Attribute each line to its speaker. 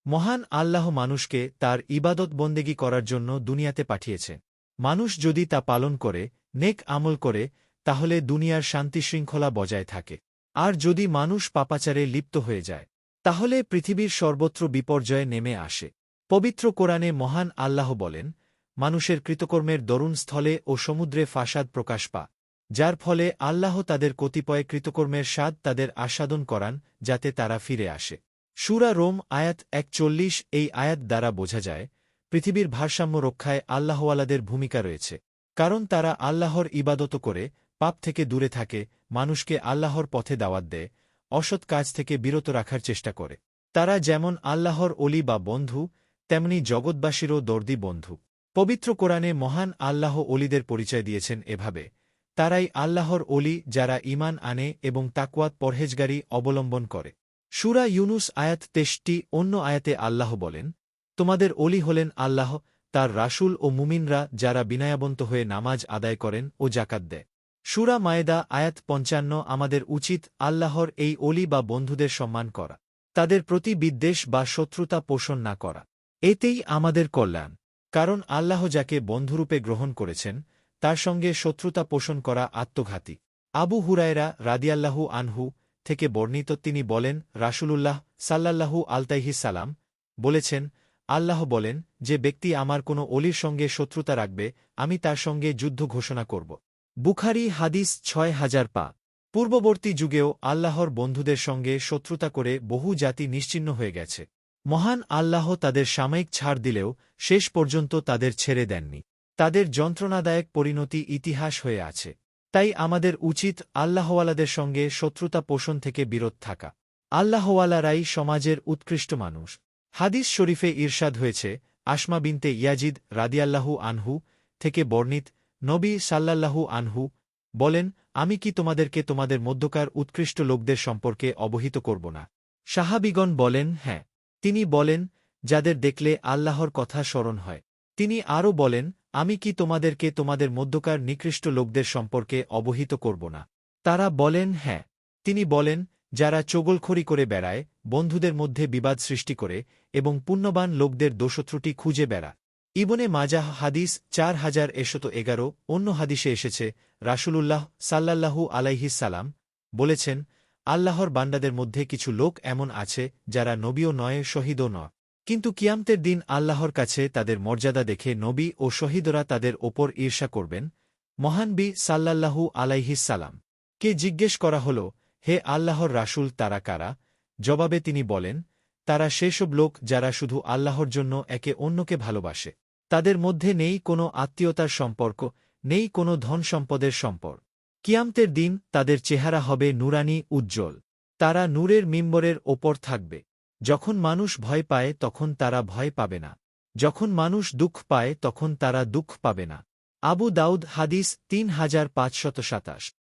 Speaker 1: মহান আল্লাহ মানুষকে তার ইবাদত বন্দেগী করার জন্য দুনিয়াতে পাঠিয়েছে। মানুষ যদি তা পালন করে, নেক আমল করে, তাহলে দুনিয়ার শান্তিশৃঙ্খলা বজায় থাকে। আর যদি মানুষ পাপাচারে লিপ্ত হয়ে যায়, তাহলে পৃথিবীর সর্বত্র বিপর্যয় নেমে আসে। পবিত্র কোরআনে মহান আল্লাহ বলেন, মানুষের কৃতকর্মের দরুণ স্থলে ও সমুদ্রে ফাসাদ প্রকাশ পা, যার ফলে আল্লাহ তাদের কতিপয় কৃতকর্মের স্বাদ তাদের আস্বাদন করান, যাতে তারা ফিরে আসে। সূরা রোম আয়াত 41। এই আয়াত দ্বারা বোঝা যায়, পৃথিবীর ভারসাম্য রক্ষায় আল্লাহওয়ালাদের ভূমিকা রয়েছে। কারণ তারা আল্লাহর ইবাদত করে, পাপ থেকে দূরে থাকে, মানুষকে আল্লাহর পথে দাওয়াত দেয়, অসৎ কাজ থেকে বিরত রাখার চেষ্টা করে। তারা যেমন আল্লাহর অলি বা বন্ধু, তেমনি জগৎবাসীরও দর্দি বন্ধু। পবিত্র কোরআনে মহান আল্লাহ অলিদের পরিচয় দিয়েছেন এভাবে, তারাই আল্লাহর অলি যারা ঈমান আনে এবং তাকওয়াত পরহেজগারি অবলম্বন করে। সূরা ইউনুস আয়াত 63। অন্য আয়াতে আল্লাহ বলেন, তোমাদের অলি হলেন আল্লাহ, তার রাসূল ও মুমিনরা যারা বিনয়াবন্ত হয়ে নামাজ আদায় করেন ও জাকাত দেয়। সূরা মায়েদা আয়াত 55। আমাদের উচিত আল্লাহর এই অলি বা বন্ধুদের সম্মান করা, তাদের প্রতি বিদ্বেষ বা শত্রুতা পোষণ না করা। এতেই আমাদের কল্যাণ। কারণ আল্লাহ যাকে বন্ধুরূপে গ্রহণ করেছেন, তার সঙ্গে শত্রুতা পোষণ করা আত্মঘাতী। আবু হুরায়রা রাদিয়াল্লাহু আনহু থেকে বর্ণিত, তিনি বলেন, রাসূলুল্লাহ সাল্লাল্লাহু আলাইহি সাল্লাম বলেছেন, আল্লাহ বলেন, যে ব্যক্তি আমার কোনো অলির সঙ্গে শত্রুতা রাখবে, আমি তার সঙ্গে যুদ্ধ ঘোষণা করব। বুখারী হাদিস ৬০০০ পা। পূর্ববর্তী যুগেও আল্লাহর বন্ধুদের সঙ্গে শত্রুতা করে বহু জাতি নিশ্চিহ্ন হয়ে গেছে। মহান আল্লাহ তাদের সাময়িক ছাড় দিলেও শেষ পর্যন্ত তাদের ছেড়ে দেননি। তাদের যন্ত্রণাদায়ক পরিণতি ইতিহাস হয়ে আছে। তাই আমাদের উচিত আল্লাহওয়ালাদের সঙ্গে শত্রুতা পোষণ থেকে বিরত থাকা। আল্লাহওয়ালারাই সমাজের উৎকৃষ্ট মানুষ। হাদিস শরীফে ইরশাদ হয়েছে, আসমা বিনতে ইয়াজিদ রাদিয়াল্লাহু আনহু থেকে বর্ণিত, নবী সাল্লাল্লাহু আনহু বলেন, আমি কি তোমাদেরকে তোমাদের মধ্যকার উৎকৃষ্ট লোকদের সম্পর্কে অবহিত করব না? সাহাবীগণ বলেন, হ্যাঁ। তিনি বলেন, যাদের দেখলে আল্লাহর কথা স্মরণ হয়। তিনি আরও বলেন, আমি কি তোমাদেরকে তোমাদের মধ্যকার নিকৃষ্ট লোকদের সম্পর্কে অবহিত করব না? তারা বলেন, হ্যাঁ। তিনি বলেন, যারা চগলখড়ি করে বেড়ায়, বন্ধুদের মধ্যে বিবাদ সৃষ্টি করে এবং পুণ্যবান লোকদের দোষত্রুটি খুঁজে বেড়া। ইবনে মাজাহ হাদিস ৪১১১। অন্য হাদিসে এসেছে, রাসূলুল্লাহ সাল্লাল্লাহু আলাইহি সাল্লাম বলেছেন, আল্লাহর বান্দাদের মধ্যে কিছু লোক এমন আছে যারা নবীও নয়, শহীদও নয়, কিন্তু কিয়ামতের দিন আল্লাহর কাছে তাদের মর্যাদা দেখে নবী ও শহীদরা তাদের ওপর ঈর্ষা করবেন। মহানবী সাল্লাল্লাহু আলাইহি সাল্লাম কে জিজ্ঞেস করা হল, হে আল্লাহর রাসূল, তারা কারা? জবাবে তিনি বলেন, তারা সেসব লোক যারা শুধু আল্লাহর জন্য একে অন্যকে ভালোবাসে। তাদের মধ্যে নেই কোনো আত্মীয়তার সম্পর্ক, নেই কোনো ধন সম্পদের সম্পর্ক। কিয়ামতের দিন তাদের চেহারা হবে নুরানি, উজ্জ্বল। তারা নূরের মিম্বরের ওপর থাকবে। যখন মানুষ ভয় পায় তখন তারা ভয় পাবে না, যখন মানুষ দুঃখ পায় তখন তারা দুঃখ পাবে না। আবু দাউদ হাদিস ৩৫২৭।